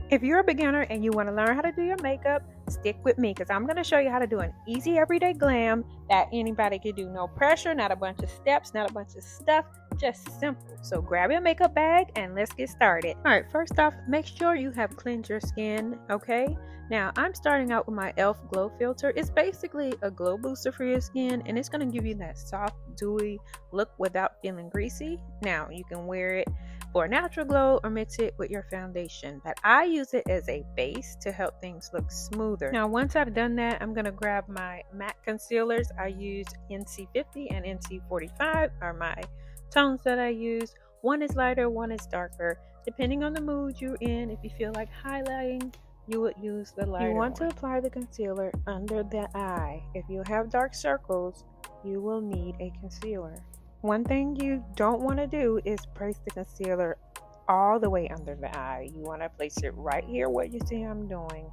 If you're a beginner and you want to learn how to do your makeup, stick with me because I'm going to show you how to do an easy everyday glam that anybody can do. No pressure, not a bunch of steps, not a bunch of stuff, just simple. So grab your makeup bag and let's get started. All right, first off, make sure you have cleansed your skin, okay? Now, I'm starting out with my e.l.f. Glow Filter. It's basically a glow booster for your skin and it's going to give you that soft, dewy look without feeling greasy. Now, you can wear it for a natural glow or mix it with your foundation, but I use it as a base to help things look smoother. Now once I've done that, I'm going to grab my matte concealers. I use NC50 and NC45 are my tones that I use. One is lighter, one is darker. Depending on the mood you're in, if you feel like highlighting, you would use the lighter. You want to apply the concealer under the eye. If you have dark circles, you will need a concealer. One thing you don't want to do is place the concealer all the way under the eye. You want to place it right here, what you see I'm doing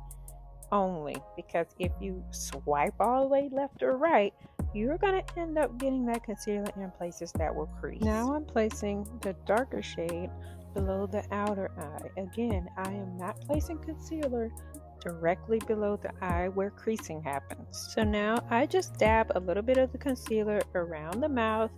only, because if you swipe all the way left or right, you're going to end up getting that concealer in places that will crease. Now I'm placing the darker shade below the outer eye. Again, I am not placing concealer directly below the eye where creasing happens. So now I just dab a little bit of the concealer around the mouth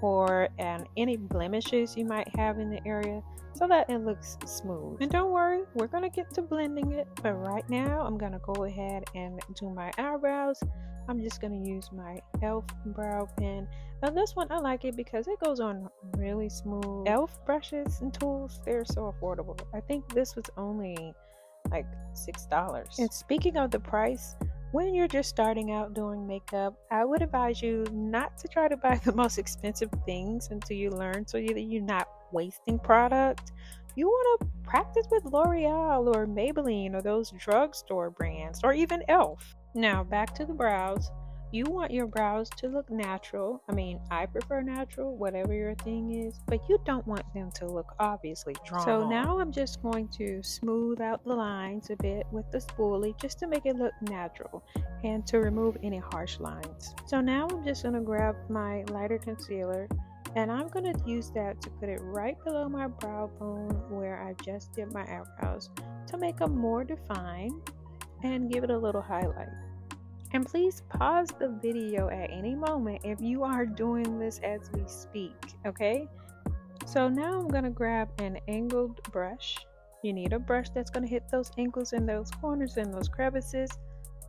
or any blemishes you might have in the area so that it looks smooth. And don't worry, we're going to get to blending it, but right now I'm going to go ahead and do my eyebrows. I'm just going to use my e.l.f. brow pen. Now this one I like it because it goes on really smooth. e.l.f. brushes and tools, they're so affordable. I think this was only like $6. And speaking of the price, when you're just starting out doing makeup, I would advise you not to try to buy the most expensive things until you learn, so that you're not wasting product. You want to practice with L'Oreal or Maybelline or those drugstore brands or even e.l.f. Now back to the brows. You want your brows to look natural. I mean, I prefer natural, whatever your thing is, but you don't want them to look obviously drawn. So now I'm just going to smooth out the lines a bit with the spoolie just to make it look natural and to remove any harsh lines. So now I'm just going to grab my lighter concealer and I'm going to use that to put it right below my brow bone where I just did my eyebrows to make them more defined and give it a little highlight. And please pause the video at any moment if you are doing this as we speak, okay? So now I'm going to grab an angled brush. You need a brush that's going to hit those angles and those corners and those crevices.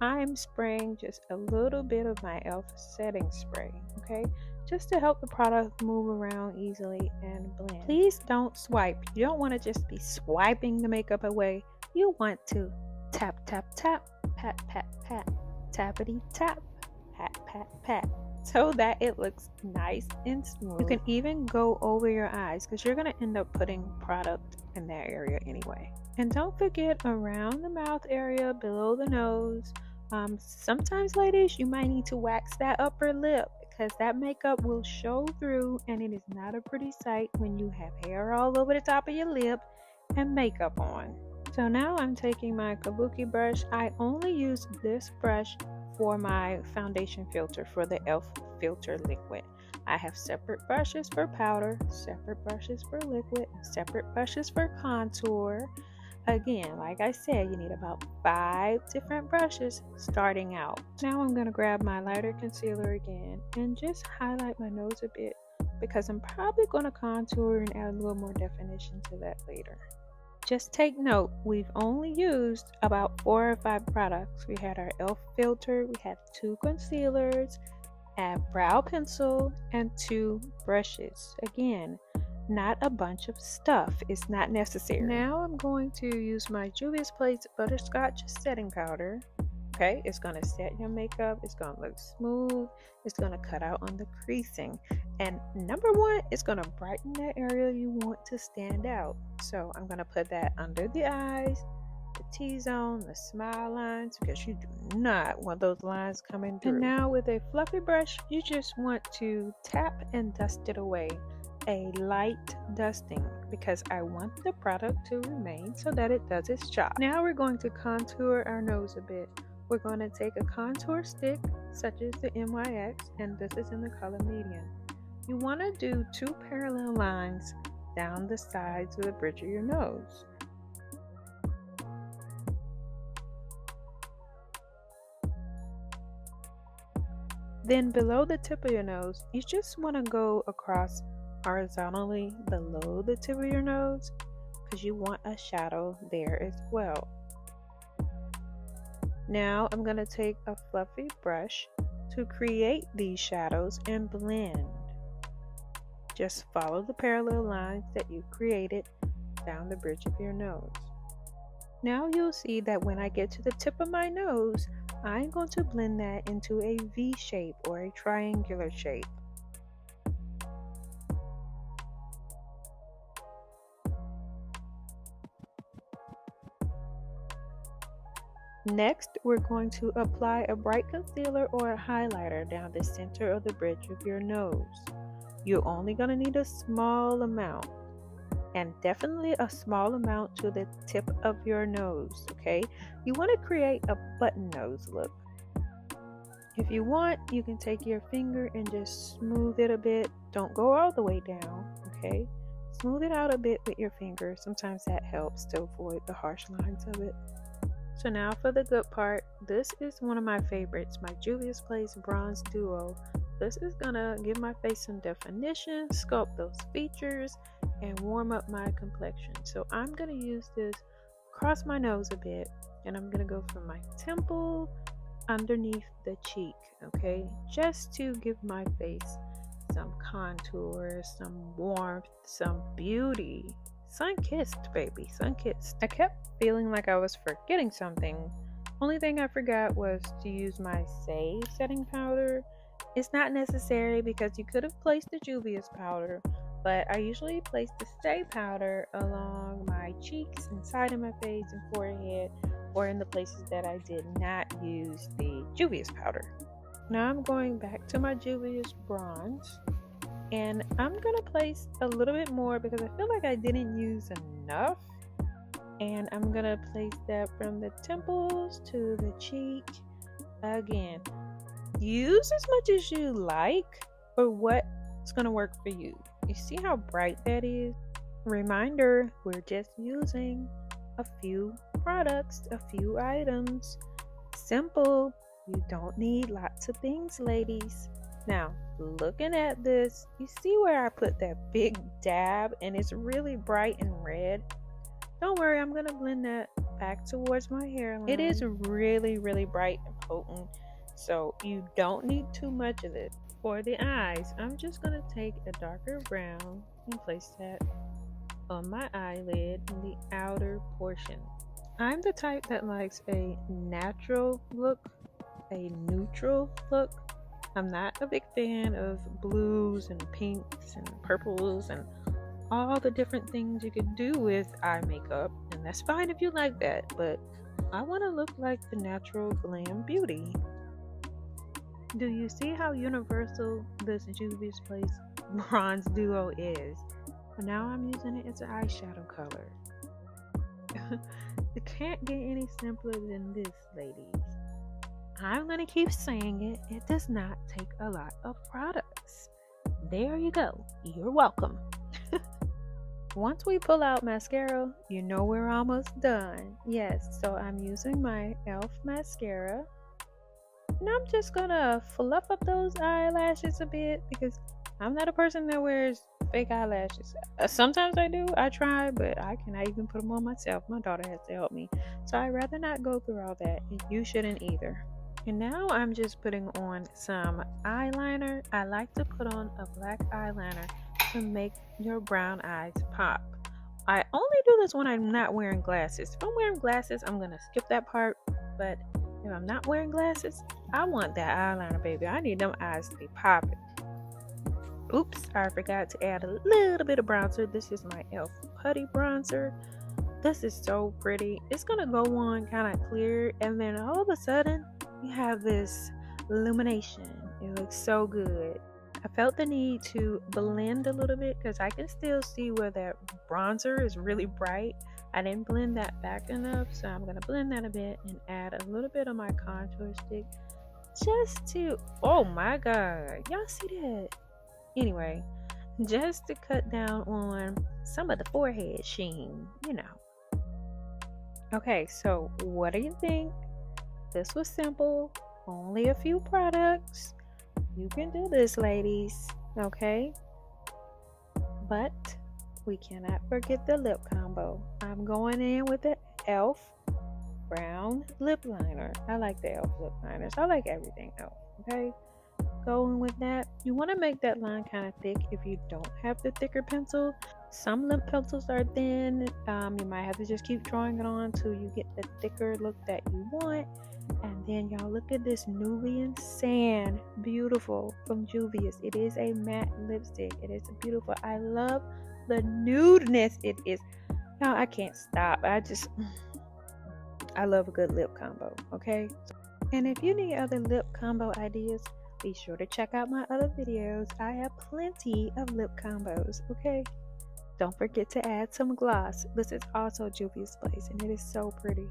I'm spraying just a little bit of my e.l.f. setting spray, okay? Just to help the product move around easily and blend. Please don't swipe. You don't want to just be swiping the makeup away. You want to tap, tap, tap, pat, pat, pat. Tappity tap, pat, pat, pat, so that it looks nice and smooth. You can even go over your eyes because you're going to end up putting product in that area anyway. And don't forget around the mouth area, below the nose. Sometimes, ladies, you might need to wax that upper lip because that makeup will show through and it is not a pretty sight when you have hair all over the top of your lip and makeup on. So now I'm taking my kabuki brush. I only use this brush for my foundation filter, for the e.l.f. filter liquid. I have separate brushes for powder, separate brushes for liquid, separate brushes for contour. Again, like I said, you need about 5 different brushes starting out. Now I'm going to grab my lighter concealer again and just highlight my nose a bit because I'm probably going to contour and add a little more definition to that later. Just take note, we've only used about 4 or 5 products. We had our e.l.f. filter, we had 2 concealers, a brow pencil, and 2 brushes. Again, not a bunch of stuff. It's not necessary. Now I'm going to use my Juvia's Place Butterscotch setting powder. Okay, it's going to set your makeup, it's going to look smooth, it's going to cut out on the creasing, and number 1, it's going to brighten that area you want to stand out. So I'm going to put that under the eyes, the T-zone, the smile lines, because you do not want those lines coming through. And now with a fluffy brush, you just want to tap and dust it away. A light dusting because I want the product to remain so that it does its job. Now we're going to contour our nose a bit. We're going to take a contour stick such as the NYX, and this is in the color medium. You want to do 2 parallel lines down the sides of the bridge of your nose. Then below the tip of your nose, you just want to go across horizontally below the tip of your nose because you want a shadow there as well. Now I'm going to take a fluffy brush to create these shadows and blend. Just follow the parallel lines that you created down the bridge of your nose. Now you'll see that when I get to the tip of my nose, I'm going to blend that into a V shape or a triangular shape. Next, we're going to apply a bright concealer or a highlighter down the center of the bridge of your nose. You're only going to need a small amount, and definitely a small amount to the tip of your nose, okay? You want to create a button nose look. If you want, you can take your finger and just smooth it a bit. Don't go all the way down, okay? Smooth it out a bit with your finger. Sometimes that helps to avoid the harsh lines of it. So now for the good part, this is one of my favorites, my Juvia's Place Bronze Duo. This is gonna give my face some definition, sculpt those features, and warm up my complexion. So I'm gonna use this across my nose a bit, and I'm gonna go from my temple underneath the cheek, okay? Just to give my face some contour, some warmth, some beauty. Sun-kissed, baby, sun-kissed. I kept feeling like I was forgetting something. Only thing I forgot was to use my Save setting powder. It's not necessary because you could have placed the Juvia's powder, but I usually place the Stay powder along my cheeks, inside of my face and forehead, or in the places that I did not use the Juvia's powder. Now I'm going back to my Juvia's bronze, and I'm gonna place a little bit more because I feel like I didn't use enough. And I'm gonna place that from the temples to the cheek. Again, use as much as you like for what's gonna work for you. You see how bright that is? Reminder, we're just using a few products, a few items. Simple. You don't need lots of things, ladies. Now, looking at this, you see where I put that big dab and it's really bright and red? Don't worry, I'm going to blend that back towards my hairline. It is really, really bright and potent, so you don't need too much of it. For the eyes, I'm just going to take a darker brown and place that on my eyelid in the outer portion. I'm the type that likes a natural look, a neutral look. I'm not a big fan of blues and pinks and purples and all the different things you could do with eye makeup, and that's fine if you like that, but I want to look like the natural glam beauty. Do you see how universal this Juvia's Place Bronze Duo is? And now I'm using it as an eyeshadow color. It can't get any simpler than this, ladies. I'm going to keep saying it. It does not take a lot of products. There you go. You're welcome. Once we pull out mascara, you know we're almost done. Yes, so I'm using my e.l.f. mascara. And I'm just going to fluff up those eyelashes a bit because I'm not a person that wears fake eyelashes. Sometimes I do. I try, but I cannot even put them on myself. My daughter has to help me. So I'd rather not go through all that. And you shouldn't either. And now I'm just putting on some eyeliner. I like to put on a black eyeliner to make your brown eyes pop. I only do this when I'm not wearing glasses. If I'm wearing glasses, I'm going to skip that part. But if I'm not wearing glasses, I want that eyeliner, baby. I need them eyes to be popping. Oops, I forgot to add a little bit of bronzer. This is my e.l.f. Putty Bronzer. This is so pretty. It's going to go on kind of clear, and then all of a sudden, you have this illumination. It looks so good. I felt the need to blend a little bit because I can still see where that bronzer is really bright. I didn't blend that back enough, so I'm going to blend that a bit and add a little bit of my contour stick just to, oh my god, y'all see that? Anyway, just to cut down on some of the forehead sheen, you know. Okay, so what do you think? This was simple, only a few products. You can do this, ladies. Okay? But we cannot forget the lip combo. I'm going in with the e.l.f. brown lip liner. I like the e.l.f. lip liners. I like everything e.l.f. Okay? Going with that. You want to make that line kind of thick if you don't have the thicker pencil. Some lip pencils are thin. You might have to just keep drawing it on till you get the thicker look that you want. And then y'all look at this Nubian Sand, beautiful, from Juvia's. It is a matte lipstick. It is beautiful. I love the nudeness it is. Now I can't stop. I love a good lip combo. Okay. And if you need other lip combo ideas, be sure to check out my other videos. I have plenty of lip combos. Okay. Don't forget to add some gloss. This is also Juvia's Place, and it is so pretty.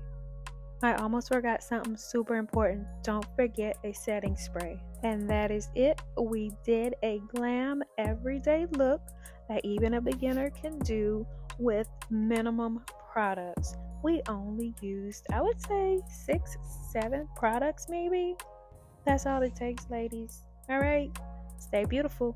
I almost forgot something super important. Don't forget a setting spray. And that is it. We did a glam everyday look that even a beginner can do with minimum products. We only used, I would say, 6, 7 products maybe. That's all it takes, ladies. All right. Stay beautiful.